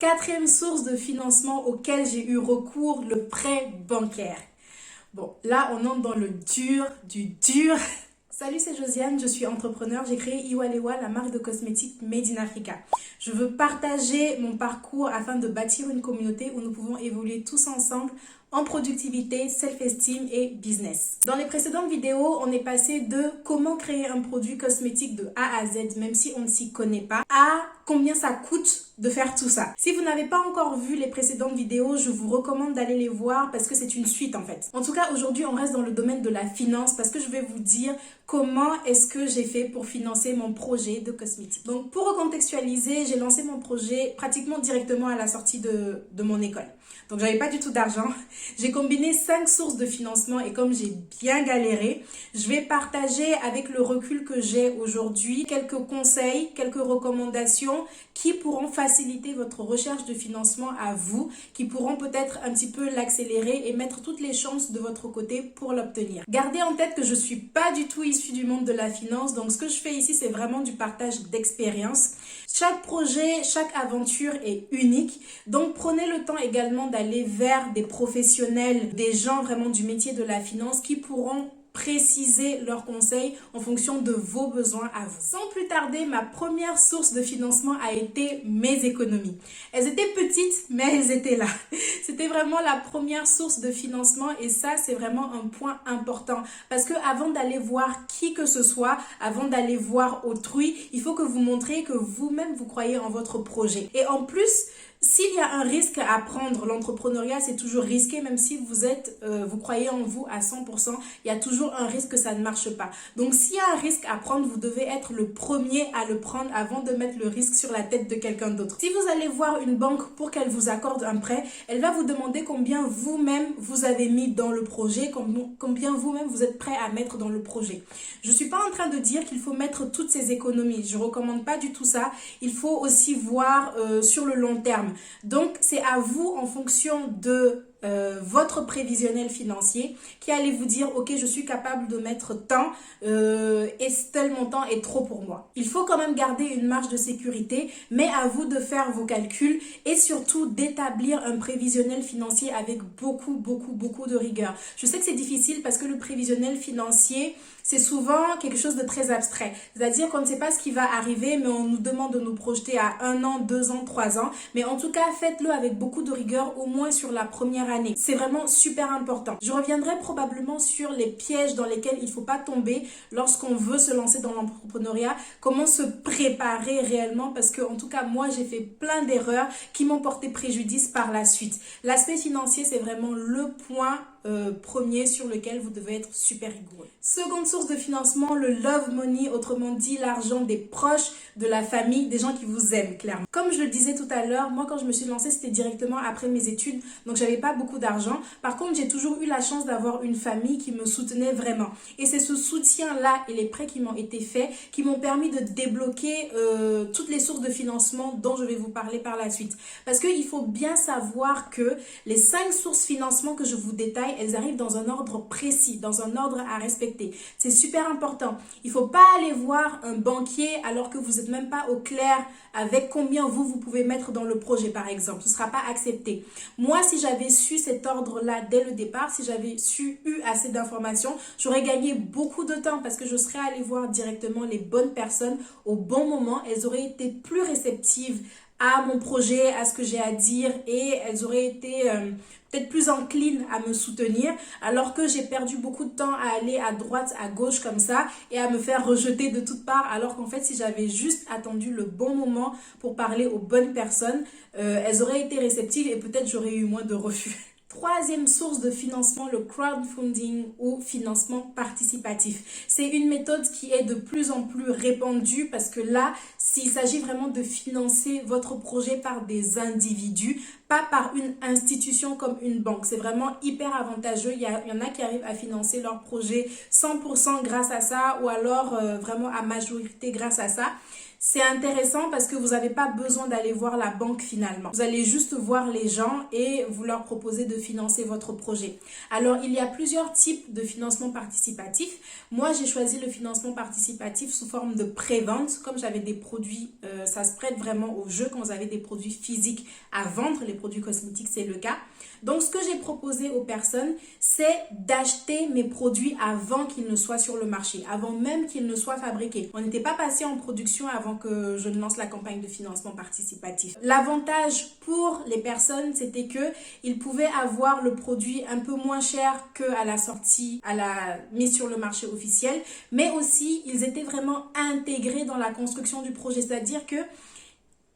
Quatrième source de financement auquel j'ai eu recours, le prêt bancaire. Bon, là, on entre dans le dur du dur. Salut, c'est Josiane, je suis entrepreneur. J'ai créé Iwalewa, la marque de cosmétiques Made in Africa. Je veux partager mon parcours afin de bâtir une communauté où nous pouvons évoluer tous ensemble en productivité, self-esteem et business. Dans les précédentes vidéos, on est passé de comment créer un produit cosmétique de A à Z, même si on ne s'y connaît pas, à combien ça coûte de faire tout ça. Si vous n'avez pas encore vu les précédentes vidéos, je vous recommande d'aller les voir parce que c'est une suite en fait. En tout cas, aujourd'hui, on reste dans le domaine de la finance parce que je vais vous dire comment est-ce que j'ai fait pour financer mon projet de cosmétique. Donc, pour recontextualiser, j'ai lancé mon projet pratiquement directement à la sortie de mon école. Donc, j'avais pas du tout d'argent. J'ai combiné 5 sources de financement et comme j'ai bien galéré, je vais partager avec le recul que j'ai aujourd'hui quelques conseils, quelques recommandations qui pourront faciliter votre recherche de financement à vous, qui pourront peut-être un petit peu l'accélérer et mettre toutes les chances de votre côté pour l'obtenir. Gardez en tête que je suis pas du tout issue du monde de la finance, donc ce que je fais ici, c'est vraiment du partage d'expérience. Chaque projet, chaque aventure est unique, donc prenez le temps également d'aller vers des professionnels, des gens vraiment du métier de la finance qui pourront préciser leurs conseils en fonction de vos besoins à vous. Sans plus tarder, ma première source de financement a été mes économies. Elles étaient petites, mais elles étaient là. C'était vraiment la première source de financement et ça, c'est vraiment un point important parce que avant d'aller voir qui que ce soit, avant d'aller voir autrui, il faut que vous montriez que vous-même, vous croyez en votre projet. Et en plus, s'il y a un risque à prendre, l'entrepreneuriat c'est toujours risqué, même si vous croyez en vous à 100%, il y a toujours un risque que ça ne marche pas. Donc s'il y a un risque à prendre, vous devez être le premier à le prendre avant de mettre le risque sur la tête de quelqu'un d'autre. Si vous allez voir une banque pour qu'elle vous accorde un prêt, elle va vous demander combien vous-même vous avez mis dans le projet, combien vous-même vous êtes prêt à mettre dans le projet. Je ne suis pas en train de dire qu'il faut mettre toutes ces économies, je ne recommande pas du tout ça. Il faut aussi voir sur le long terme. Donc, c'est à vous, en fonction de votre prévisionnel financier, qui allez vous dire, ok, je suis capable de mettre tant et tel montant est trop pour moi. Il faut quand même garder une marge de sécurité, mais à vous de faire vos calculs et surtout d'établir un prévisionnel financier avec beaucoup de rigueur. Je sais que c'est difficile parce que le prévisionnel financier, c'est souvent quelque chose de très abstrait. C'est-à-dire qu'on ne sait pas ce qui va arriver, mais on nous demande de nous projeter à 1 an, 2 ans, 3 ans. Mais en tout cas, faites-le avec beaucoup de rigueur, au moins sur la première année. C'est vraiment super important. Je reviendrai probablement sur les pièges dans lesquels il ne faut pas tomber lorsqu'on veut se lancer dans l'entrepreneuriat. Comment se préparer réellement, parce que en tout cas, moi, j'ai fait plein d'erreurs qui m'ont porté préjudice par la suite. L'aspect financier, c'est vraiment le point premier sur lequel vous devez être super rigoureux. Seconde source de financement, le love money, autrement dit l'argent des proches, de la famille, des gens qui vous aiment clairement. Comme je le disais tout à l'heure, moi quand je me suis lancée, c'était directement après mes études, donc j'avais pas beaucoup d'argent. Par contre, j'ai toujours eu la chance d'avoir une famille qui me soutenait vraiment. Et c'est ce soutien-là et les prêts qui m'ont été faits qui m'ont permis de débloquer toutes les sources de financement dont je vais vous parler par la suite. Parce qu'il faut bien savoir que les 5 sources de financement que je vous détaille, elles arrivent dans un ordre précis, dans un ordre à respecter. C'est super important. Il ne faut pas aller voir un banquier alors que vous n'êtes même pas au clair avec combien vous pouvez mettre dans le projet, par exemple. Ce ne sera pas accepté. Moi, si j'avais su cet ordre-là dès le départ, si j'avais eu assez d'informations, j'aurais gagné beaucoup de temps parce que je serais allée voir directement les bonnes personnes au bon moment. Elles auraient été plus réceptives à mon projet, à ce que j'ai à dire et elles auraient été peut-être plus enclines à me soutenir alors que j'ai perdu beaucoup de temps à aller à droite, à gauche comme ça et à me faire rejeter de toutes parts alors qu'en fait si j'avais juste attendu le bon moment pour parler aux bonnes personnes, elles auraient été réceptives et peut-être j'aurais eu moins de refus. Troisième source de financement, le crowdfunding ou financement participatif. C'est une méthode qui est de plus en plus répandue parce que là, s'il s'agit vraiment de financer votre projet par des individus, pas par une institution comme une banque. C'est vraiment hyper avantageux. Il y en a qui arrivent à financer leur projet 100% grâce à ça ou alors vraiment à majorité grâce à ça. C'est intéressant parce que vous n'avez pas besoin d'aller voir la banque finalement. Vous allez juste voir les gens et vous leur proposer de financer votre projet. Alors, il y a plusieurs types de financement participatif. Moi, j'ai choisi le financement participatif sous forme de pré-vente. Comme j'avais des produits, ça se prête vraiment au jeu quand vous avez des produits physiques à vendre. Les produits cosmétiques, c'est le cas. Donc, ce que j'ai proposé aux personnes, c'est d'acheter mes produits avant qu'ils ne soient sur le marché, avant même qu'ils ne soient fabriqués. On n'était pas passé en production avant que je ne lance la campagne de financement participatif. L'avantage pour les personnes, c'était que ils pouvaient avoir le produit un peu moins cher qu'à la sortie, à la mise sur le marché officiel, mais aussi, ils étaient vraiment intégrés dans la construction du projet, c'est-à-dire que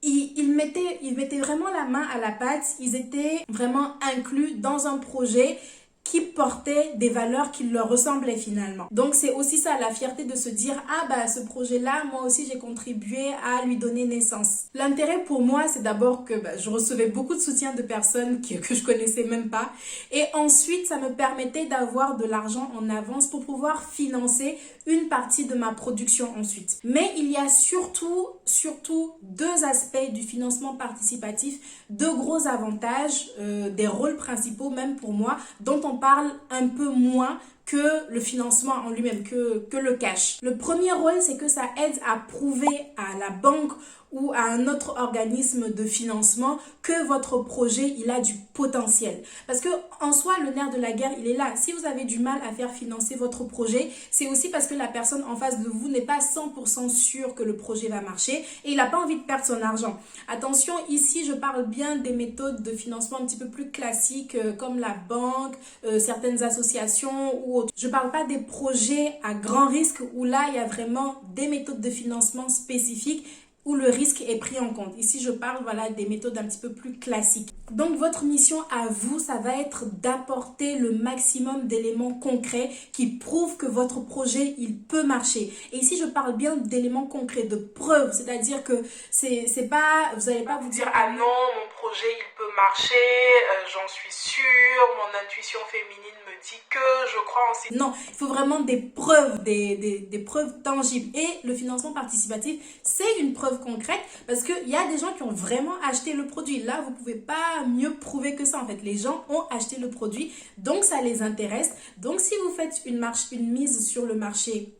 ils mettaient vraiment la main à la pâte, ils étaient vraiment inclus dans un projet qui portaient des valeurs qui leur ressemblaient finalement. Donc c'est aussi ça, la fierté de se dire « Ah bah ce projet-là, moi aussi j'ai contribué à lui donner naissance ». L'intérêt pour moi, c'est d'abord que je recevais beaucoup de soutien de personnes que je connaissais même pas. Et ensuite, ça me permettait d'avoir de l'argent en avance pour pouvoir financer une partie de ma production ensuite. Mais il y a surtout deux aspects du financement participatif, deux gros avantages, des rôles principaux même pour moi, dont on parle un peu moins que le financement en lui-même, que le cash. Le premier rôle, c'est que ça aide à prouver à la banque ou à un autre organisme de financement que votre projet, il a du potentiel. Parce que en soi, le nerf de la guerre, il est là. Si vous avez du mal à faire financer votre projet, c'est aussi parce que la personne en face de vous n'est pas 100% sûre que le projet va marcher et il n'a pas envie de perdre son argent. Attention, ici, je parle bien des méthodes de financement un petit peu plus classiques comme la banque, certaines associations ou autres. Je ne parle pas des projets à grand risque où là, il y a vraiment des méthodes de financement spécifiques où le risque est pris en compte. Ici, je parle des méthodes un petit peu plus classiques. Donc, votre mission à vous, ça va être d'apporter le maximum d'éléments concrets qui prouvent que votre projet, il peut marcher. Et ici, je parle bien d'éléments concrets, de preuves. C'est-à-dire que c'est pas, vous n'allez pas vous dire « Ah non, mon projet, il peut marcher, j'en suis sûre, mon intuition féminine me dit que, je crois en ça. » Non, il faut vraiment des preuves, des preuves tangibles. Et le financement participatif, c'est une preuve concrète parce qu'il y a des gens qui ont vraiment acheté le produit. Là, vous ne pouvez pas mieux prouver que ça. En fait, les gens ont acheté le produit, donc ça les intéresse. Donc, si vous faites une mise sur le marché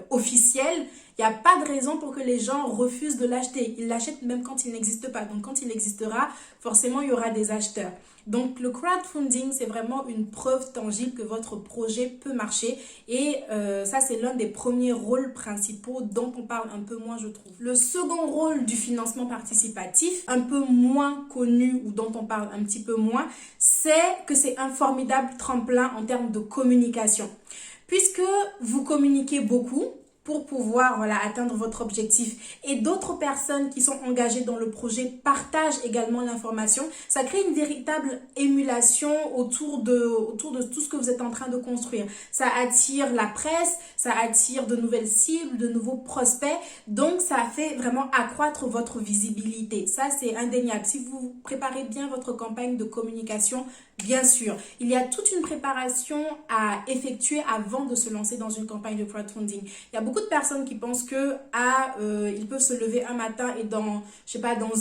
officiel, il n'y a pas de raison pour que les gens refusent de l'acheter. Ils l'achètent même quand il n'existe pas. Donc, quand il existera, forcément, il y aura des acheteurs. Donc, le crowdfunding, c'est vraiment une preuve tangible que votre projet peut marcher. Et ça, c'est l'un des premiers rôles principaux dont on parle un peu moins, je trouve. Le second rôle du financement participatif, un peu moins connu ou dont on parle un petit peu moins, c'est que c'est un formidable tremplin en termes de communication. Puisque vous communiquez beaucoup pour pouvoir atteindre votre objectif et d'autres personnes qui sont engagées dans le projet partagent également l'information, ça crée une véritable émulation autour de tout ce que vous êtes en train de construire. Ça attire la presse, ça attire de nouvelles cibles, de nouveaux prospects, donc ça fait vraiment accroître votre visibilité. Ça, c'est indéniable. Si vous préparez bien votre campagne de communication, bien sûr, il y a toute une préparation à effectuer avant de se lancer dans une campagne de crowdfunding. Il y a beaucoup de personnes qui pensent que ils peuvent se lever un matin et dans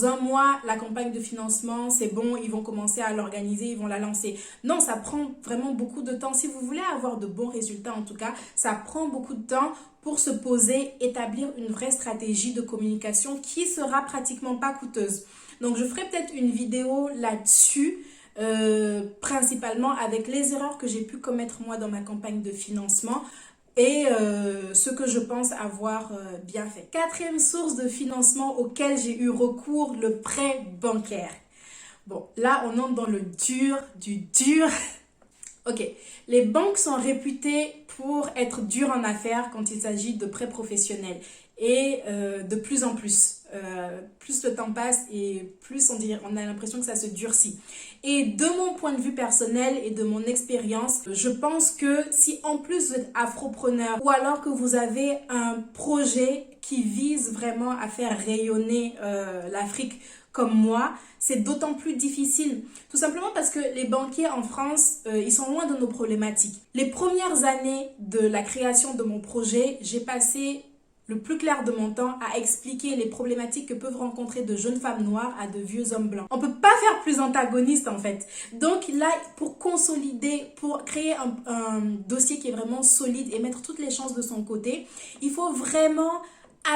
un mois, la campagne de financement, c'est bon, ils vont commencer à l'organiser, ils vont la lancer. Non, ça prend vraiment beaucoup de temps. Si vous voulez avoir de bons résultats, en tout cas, ça prend beaucoup de temps pour se poser, établir une vraie stratégie de communication qui sera pratiquement pas coûteuse. Donc, je ferai peut-être une vidéo là-dessus, principalement avec les erreurs que j'ai pu commettre moi dans ma campagne de financement et ce que je pense avoir bien fait. Quatrième source de financement auquel j'ai eu recours, le prêt bancaire. Bon, là on entre dans le dur du dur. Ok, les banques sont réputées pour être dures en affaires quand il s'agit de prêts professionnels. Et de plus en plus, plus le temps passe et plus on a l'impression que ça se durcit. Et de mon point de vue personnel et de mon expérience, je pense que si en plus vous êtes afropreneur ou alors que vous avez un projet qui vise vraiment à faire rayonner l'Afrique comme moi, c'est d'autant plus difficile. Tout simplement parce que les banquiers en France, ils sont loin de nos problématiques. Les premières années de la création de mon projet, j'ai passé le plus clair de mon temps à expliquer les problématiques que peuvent rencontrer de jeunes femmes noires à de vieux hommes blancs. On peut pas faire plus antagoniste en fait. Donc là, pour consolider, pour créer un dossier qui est vraiment solide et mettre toutes les chances de son côté, il faut vraiment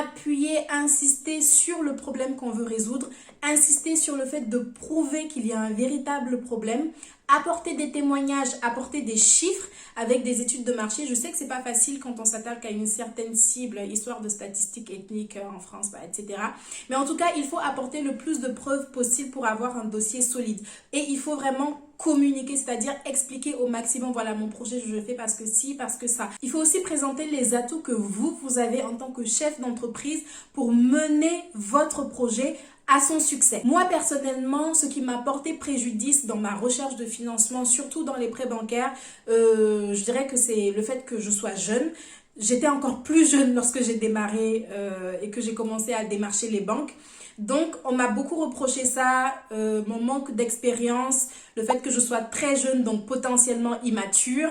appuyer, insister sur le problème qu'on veut résoudre, insister sur le fait de prouver qu'il y a un véritable problème, apporter des témoignages, apporter des chiffres avec des études de marché. Je sais que c'est pas facile quand on s'attaque à une certaine cible, histoire de statistiques ethniques en France, etc. Mais en tout cas, il faut apporter le plus de preuves possible pour avoir un dossier solide. Et il faut vraiment communiquer, c'est-à-dire expliquer au maximum, voilà, mon projet, je le fais parce que si, parce que ça. Il faut aussi présenter les atouts que vous avez en tant que chef d'entreprise pour mener votre projet à son succès. Moi, personnellement, ce qui m'a porté préjudice dans ma recherche de financement, surtout dans les prêts bancaires, je dirais que c'est le fait que je sois jeune. J'étais encore plus jeune lorsque j'ai démarré et que j'ai commencé à démarcher les banques. Donc, on m'a beaucoup reproché ça, mon manque d'expérience, le fait que je sois très jeune, donc potentiellement immature,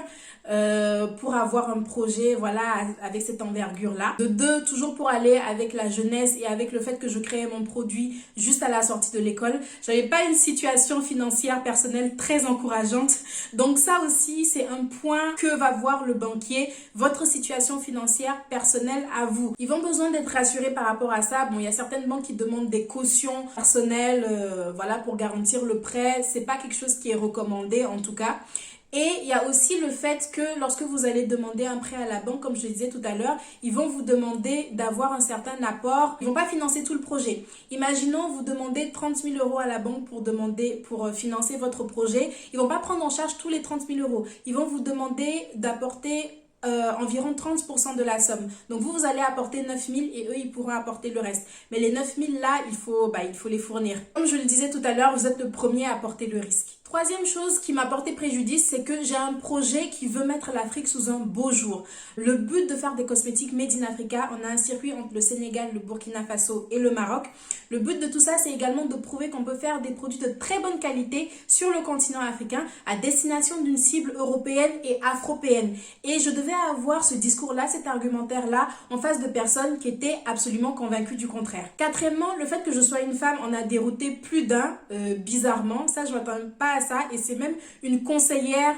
pour avoir un projet, voilà, avec cette envergure-là. De deux, toujours pour aller avec la jeunesse et avec le fait que je créais mon produit juste à la sortie de l'école. J'avais pas une situation financière personnelle très encourageante. Donc ça aussi, c'est un point que va voir le banquier, votre situation financière personnelle à vous. Ils vont besoin d'être rassurés par rapport à ça. Bon, il y a certaines banques qui demandent des cautions personnelles, voilà, pour garantir le prêt. C'est pas quelque chose qui est recommandé en tout cas. Et il y a aussi le fait que lorsque vous allez demander un prêt à la banque, comme je le disais tout à l'heure, ils vont vous demander d'avoir un certain apport. Ils vont pas financer tout le projet. Imaginons, vous demandez 30 000 euros à la banque pour financer votre projet. Ils vont pas prendre en charge tous les 30 000 euros. Ils vont vous demander d'apporter environ 30% de la somme. Donc vous allez apporter 9 000 et eux, ils pourront apporter le reste. Mais les 9 000 là, il faut les fournir. Comme je le disais tout à l'heure, vous êtes le premier à porter le risque. Troisième chose qui m'a porté préjudice, c'est que j'ai un projet qui veut mettre l'Afrique sous un beau jour. Le but de faire des cosmétiques made in Africa, on a un circuit entre le Sénégal, le Burkina Faso et le Maroc. Le but de tout ça, c'est également de prouver qu'on peut faire des produits de très bonne qualité sur le continent africain à destination d'une cible européenne et afropéenne. Et je devais avoir ce discours-là, cet argumentaire-là en face de personnes qui étaient absolument convaincues du contraire. Quatrièmement, le fait que je sois une femme en a dérouté plus d'un, bizarrement. Ça, je ne m'attendais pas à ça, et c'est même une conseillère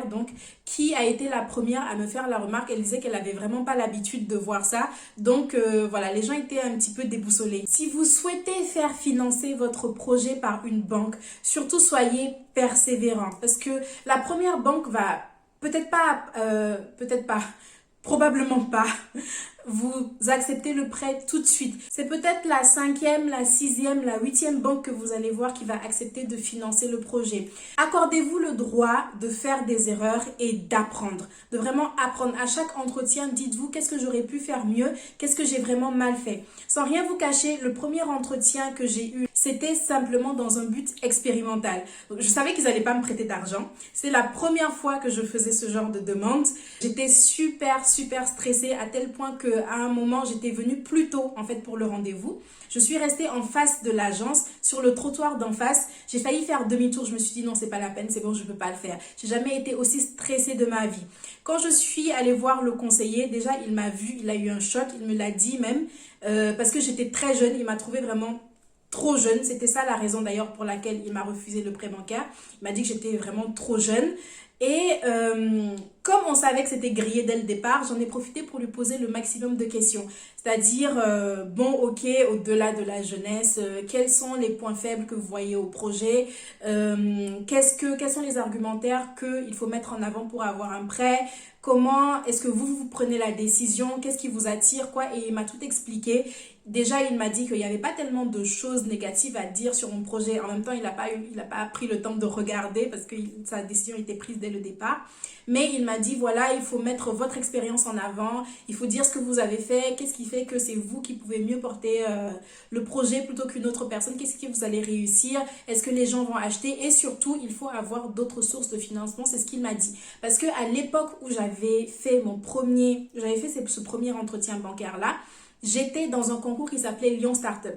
donc qui a été la première à me faire la remarque. Elle disait qu'elle avait vraiment pas l'habitude de voir ça, donc voilà, les gens étaient un petit peu déboussolés. Si vous souhaitez faire financer votre projet par une banque, surtout soyez persévérant, parce que la première banque va probablement pas vous acceptez le prêt tout de suite. C'est peut-être la 5e, la 6e, la 8e banque que vous allez voir qui va accepter de financer le projet. Accordez-vous le droit de faire des erreurs et d'apprendre, de vraiment apprendre. À chaque entretien, dites-vous qu'est-ce que j'aurais pu faire mieux, qu'est-ce que j'ai vraiment mal fait. Sans rien vous cacher, le premier entretien que j'ai eu, c'était simplement dans un but expérimental. Donc, je savais qu'ils n'allaient pas me prêter d'argent. C'est la première fois que je faisais ce genre de demande. J'étais super stressée à tel point que à un moment, j'étais venue plus tôt en fait pour le rendez-vous. Je suis restée en face de l'agence, sur le trottoir d'en face. J'ai failli faire demi-tour. Je me suis dit non, c'est pas la peine, c'est bon, je peux pas le faire. J'ai jamais été aussi stressée de ma vie. Quand je suis allée voir le conseiller, déjà il m'a vu, il a eu un choc, il me l'a dit même, parce que j'étais très jeune. Il m'a trouvé vraiment trop jeune. C'était ça la raison d'ailleurs pour laquelle il m'a refusé le prêt bancaire. Il m'a dit que j'étais vraiment trop jeune. Et comme on savait que c'était grillé dès le départ, j'en ai profité pour lui poser le maximum de questions. C'est-à-dire, bon, ok, au-delà de la jeunesse, quels sont les points faibles que vous voyez au projet, quels sont les argumentaires qu'il faut mettre en avant pour avoir un prêt, comment est-ce que vous prenez la décision, qu'est-ce qui vous attire, quoi. Et il m'a tout expliqué. Déjà, il m'a dit qu'il n'y avait pas tellement de choses négatives à dire sur mon projet. En même temps, il n'a pas pris le temps de regarder parce que sa décision était prise dès le départ. Mais il m'a dit, voilà, il faut mettre votre expérience en avant. Il faut dire ce que vous avez fait. Qu'est-ce qui fait que c'est vous qui pouvez mieux porter le projet plutôt qu'une autre personne? Qu'est-ce que vous allez réussir? Est-ce que les gens vont acheter? Et surtout, il faut avoir d'autres sources de financement. C'est ce qu'il m'a dit. Parce qu'à l'époque où j'avais fait ce premier entretien bancaire-là, j'étais dans un concours qui s'appelait Lyon Startup.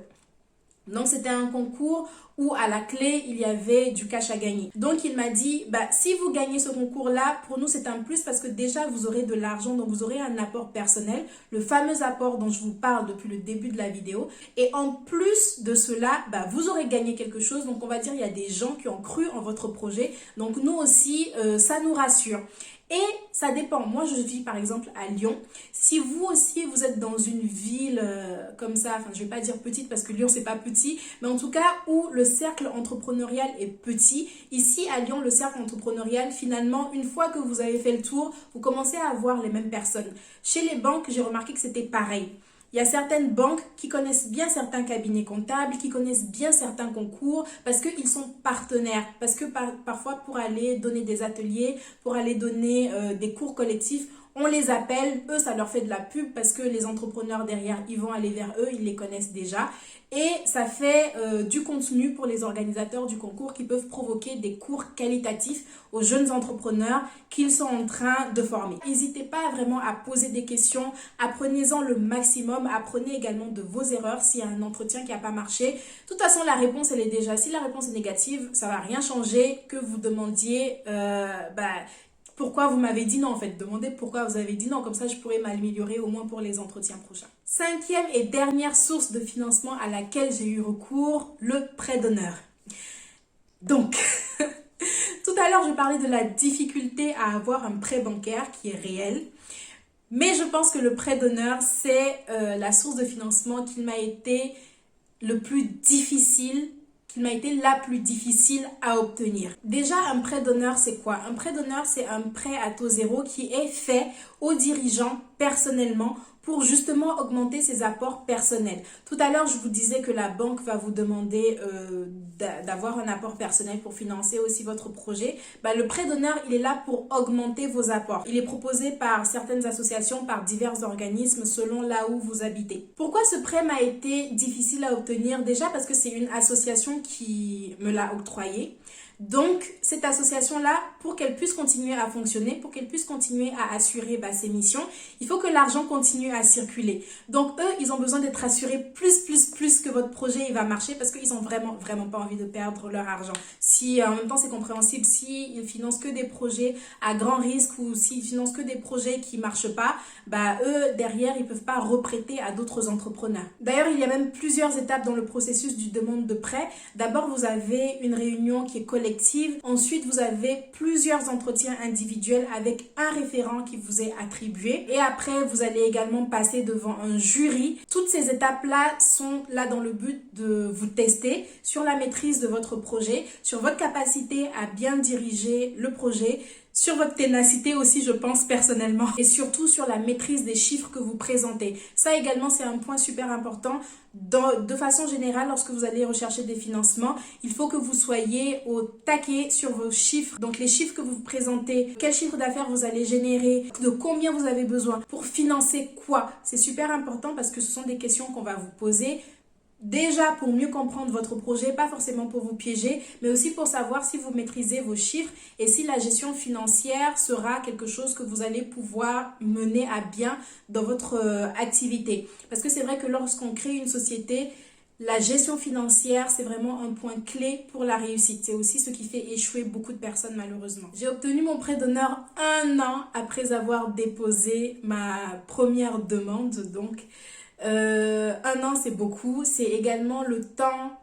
Donc, c'était un concours où à la clé, il y avait du cash à gagner. Donc, il m'a dit, si vous gagnez ce concours-là, pour nous, c'est un plus parce que déjà, vous aurez de l'argent, donc vous aurez un apport personnel, le fameux apport dont je vous parle depuis le début de la vidéo. Et en plus de cela, vous aurez gagné quelque chose. Donc, on va dire, il y a des gens qui ont cru en votre projet. Donc, nous aussi, ça nous rassure. Et ça dépend. Moi, je vis par exemple à Lyon. Si vous aussi, vous êtes dans une ville comme ça, enfin, je vais pas dire petite parce que Lyon, c'est pas petit, mais en tout cas où le cercle entrepreneurial est petit. Ici, à Lyon, le cercle entrepreneurial, finalement, une fois que vous avez fait le tour, vous commencez à avoir les mêmes personnes. Chez les banques, j'ai remarqué que c'était pareil. Il y a certaines banques qui connaissent bien certains cabinets comptables, qui connaissent bien certains concours parce qu'ils sont partenaires. Parce que parfois, pour aller donner des ateliers, pour aller donner des cours collectifs, on les appelle, eux ça leur fait de la pub parce que les entrepreneurs derrière, ils vont aller vers eux, ils les connaissent déjà. Et ça fait du contenu pour les organisateurs du concours qui peuvent provoquer des cours qualitatifs aux jeunes entrepreneurs qu'ils sont en train de former. N'hésitez pas vraiment à poser des questions, apprenez-en le maximum, apprenez également de vos erreurs s'il y a un entretien qui n'a pas marché. De toute façon, la réponse, elle est déjà, si la réponse est négative, ça ne va rien changer que vous demandiez, pourquoi vous m'avez dit non en fait. Demandez pourquoi vous avez dit non, comme ça je pourrais m'améliorer au moins pour les entretiens prochains. Cinquième et dernière source de financement à laquelle j'ai eu recours, le prêt d'honneur. Donc, tout à l'heure je parlais de la difficulté à avoir un prêt bancaire qui est réel. Mais je pense que le prêt d'honneur, c'est la source de financement qui m'a été la plus difficile à obtenir. Déjà, un prêt d'honneur, c'est quoi? Un prêt d'honneur, c'est un prêt à taux zéro qui est fait aux dirigeants personnellement pour justement augmenter ses apports personnels. Tout à l'heure, je vous disais que la banque va vous demander d'avoir un apport personnel pour financer aussi votre projet. Le prêt d'honneur, il est là pour augmenter vos apports. Il est proposé par certaines associations, par divers organismes selon là où vous habitez. Pourquoi ce prêt m'a été difficile à obtenir? Déjà parce que c'est une association qui me l'a octroyé. Donc, cette association-là, pour qu'elle puisse continuer à fonctionner, pour qu'elle puisse continuer à assurer ses missions, il faut que l'argent continue à circuler. Donc, eux, ils ont besoin d'être assurés plus que votre projet il va marcher parce qu'ils ont vraiment pas envie de perdre leur argent. Si, en même temps, c'est compréhensible, s'ils financent que des projets à grand risque ou s'ils financent que des projets qui ne marchent pas, eux, derrière, ils ne peuvent pas reprêter à d'autres entrepreneurs. D'ailleurs, il y a même plusieurs étapes dans le processus du demande de prêt. D'abord, vous avez une réunion qui est collective. Ensuite, vous avez plusieurs entretiens individuels avec un référent qui vous est attribué. Et après, vous allez également passer devant un jury. Toutes ces étapes-là sont là dans le but de vous tester sur la maîtrise de votre projet, sur votre capacité à bien diriger le projet, sur votre ténacité aussi, je pense personnellement, et surtout sur la maîtrise des chiffres que vous présentez. Ça également, c'est un point super important. De façon générale, lorsque vous allez rechercher des financements, il faut que vous soyez au taquet sur vos chiffres. Donc les chiffres que vous présentez, quel chiffre d'affaires vous allez générer, de combien vous avez besoin pour financer quoi. C'est super important parce que ce sont des questions qu'on va vous poser. Déjà pour mieux comprendre votre projet, pas forcément pour vous piéger, mais aussi pour savoir si vous maîtrisez vos chiffres et si la gestion financière sera quelque chose que vous allez pouvoir mener à bien dans votre activité. Parce que c'est vrai que lorsqu'on crée une société, la gestion financière, c'est vraiment un point clé pour la réussite. C'est aussi ce qui fait échouer beaucoup de personnes malheureusement. J'ai obtenu mon prêt d'honneur 1 an après avoir déposé ma première demande, donc 1 an, c'est beaucoup. C'est également le temps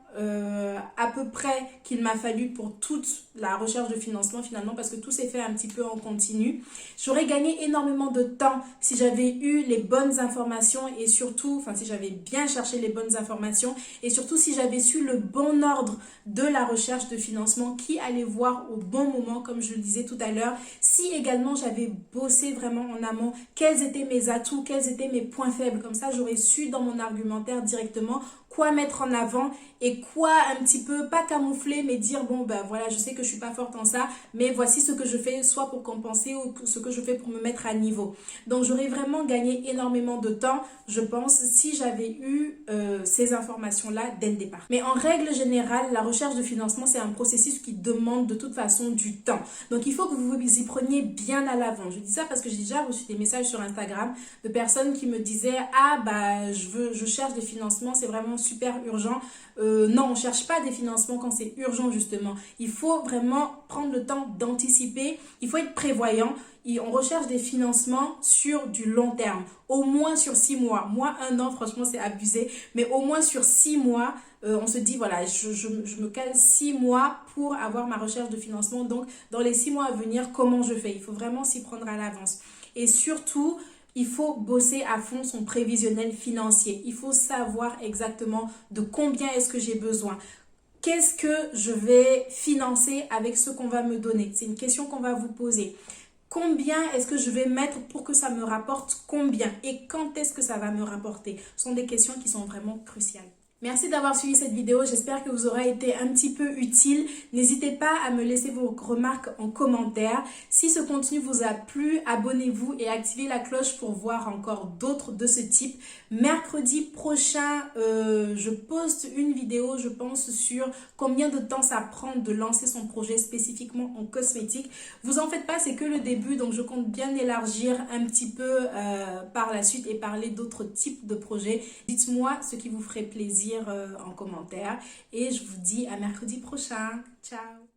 à peu près qu'il m'a fallu pour toute la recherche de financement finalement parce que tout s'est fait un petit peu en continu. J'aurais gagné énormément de temps si j'avais eu les bonnes informations et surtout, si j'avais bien cherché les bonnes informations et surtout si j'avais su le bon ordre de la recherche de financement, qui allait voir au bon moment comme je le disais tout à l'heure. Si également j'avais bossé vraiment en amont, quels étaient mes atouts, quels étaient mes points faibles, comme ça j'aurais su dans mon argumentaire directement quoi mettre en avant et quoi un petit peu, pas camoufler, mais dire bon voilà, je sais que je suis pas forte en ça, mais voici ce que je fais soit pour compenser ou ce que je fais pour me mettre à niveau. Donc j'aurais vraiment gagné énormément de temps, je pense, si j'avais eu ces informations-là dès le départ. Mais en règle générale, la recherche de financement, c'est un processus qui demande de toute façon du temps. Donc il faut que vous vous y preniez bien à l'avant. Je dis ça parce que j'ai déjà reçu des messages sur Instagram de personnes qui me disaient je cherche des financements, c'est vraiment super urgent. Non, on ne cherche pas des financements quand c'est urgent justement. Il faut vraiment prendre le temps d'anticiper. Il faut être prévoyant. Et on recherche des financements sur du long terme, au moins sur 6 mois. Moi, 1 an, franchement, c'est abusé, mais au moins sur 6 mois, on se dit, voilà, je me cale 6 mois pour avoir ma recherche de financement. Donc, dans les 6 mois à venir, comment je fais? Il faut vraiment s'y prendre à l'avance. Et surtout, il faut bosser à fond son prévisionnel financier. Il faut savoir exactement de combien est-ce que j'ai besoin. Qu'est-ce que je vais financer avec ce qu'on va me donner? C'est une question qu'on va vous poser. Combien est-ce que je vais mettre pour que ça me rapporte combien? Et quand est-ce que ça va me rapporter? Ce sont des questions qui sont vraiment cruciales. Merci d'avoir suivi cette vidéo, j'espère que vous aurez été un petit peu utile. N'hésitez pas à me laisser vos remarques en commentaire. Si ce contenu vous a plu, abonnez-vous et activez la cloche pour voir encore d'autres de ce type. Mercredi prochain, je poste une vidéo, je pense, sur combien de temps ça prend de lancer son projet spécifiquement en cosmétique. Vous en faites pas, c'est que le début, donc je compte bien élargir un petit peu par la suite et parler d'autres types de projets. Dites-moi ce qui vous ferait plaisir en commentaire et je vous dis à mercredi prochain. Ciao!